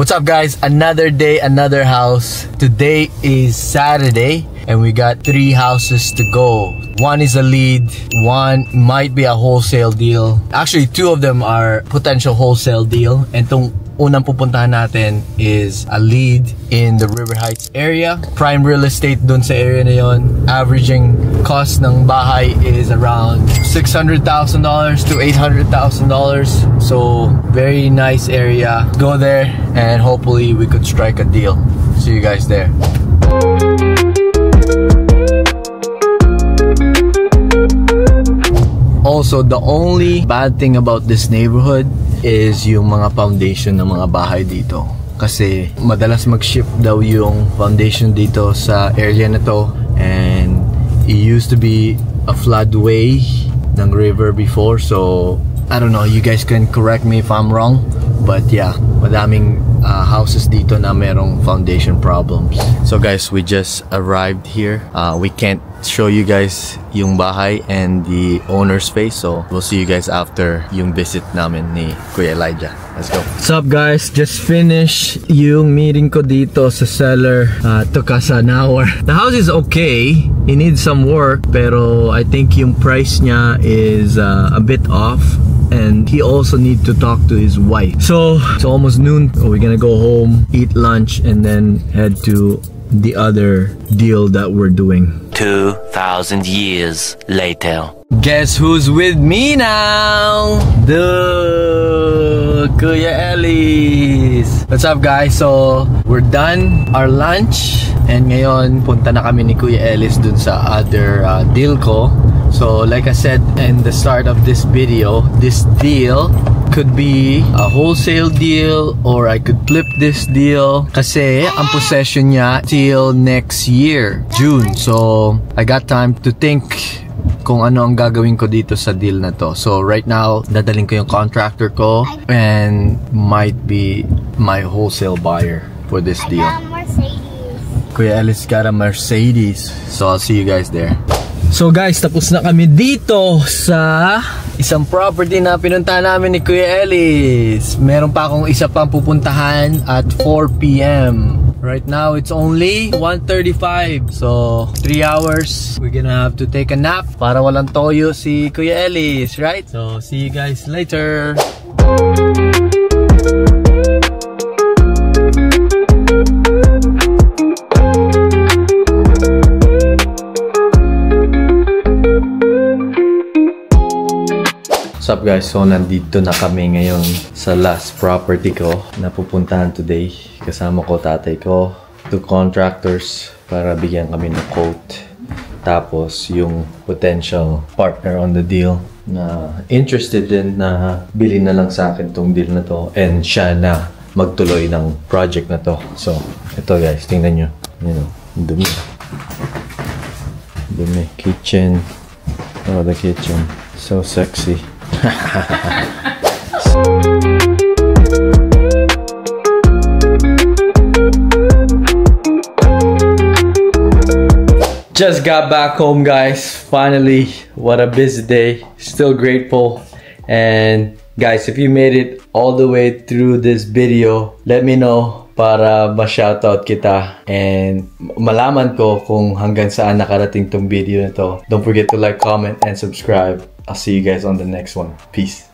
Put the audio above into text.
What's up, guys? Another day, another house. Today is Saturday and we got 3 houses to go. One is a lead, one might be a wholesale deal. Actually, 2 of them are potential wholesale deal. And tong unang pupuntahan natin is a lead in the River Heights area. Prime real estate dun sa area na yon. Averaging cost ng bahay is around $600,000 to $800,000. So very nice area. Go there and hopefully we could strike a deal. See you guys there. Also, the only bad thing about this neighborhood is yung mga foundation ng mga bahay dito. Kasi madalas mag-ship daw yung foundation dito sa area na to. And it used to be a floodway ng river before. So, I don't know, you guys can correct me if I'm wrong. But yeah, madaming houses dito na merong foundation problems. So guys, we just arrived here. We can't show you guys yung bahay and the owner's face. So we'll see you guys after yung visit namin ni Kuya Elijah. Let's go. What's up, guys? Just finished yung meeting ko dito sa seller. Took us an hour. The house is okay. It needs some work. Pero I think yung price niya is a bit off. And he also needs to talk to his wife. So it's almost noon. We're gonna go home, eat lunch, and then head to the other deal that we're doing. 2,000 years later. Guess who's with me now? The Kuya Ellis. What's up, guys? So we're done our lunch. And ngayon, punta na kami ni Kuya Ellis dun sa other deal ko. So like I said in the start of this video, this deal could be a wholesale deal or I could flip this deal kasi ang possession niya till next year, June. So I got time to think kung ano ang gagawin ko dito sa deal na to. So right now, dadaling ko yung contractor ko and might be my wholesale buyer for this deal. Kuya Ellis got a Mercedes. So I'll see you guys there. So guys, tapos na kami dito sa isang property na pinuntahan namin ni Kuya Ellis. Meron pa akong isa pang pupuntahan at 4 PM. Right now, it's only 1:35. So, 3 hours. We're gonna have to take a nap para walang toyo si Kuya Ellis, right? So, see you guys later. What's up, guys? So nandito na kami ngayon sa last property ko na pupuntahan today. Kasama ko tatay ko, 2 contractors para bigyan kami ng quote. Tapos yung potential partner on the deal na interested din na bilhin na lang sa akin tong deal na to and siya na magtuloy ng project na to. So ito, guys, tingnan nyo. You know, dumi. Dumi. Kitchen. Oh, the kitchen. So sexy. Just got back home, guys. Finally, what a busy day. Still grateful. And guys, if you made it all the way through this video, let me know para ma-shoutout kita and malaman ko kung hanggang saan nakarating tong video na to. Don't forget to like, comment, and subscribe. I'll see you guys on the next one. Peace.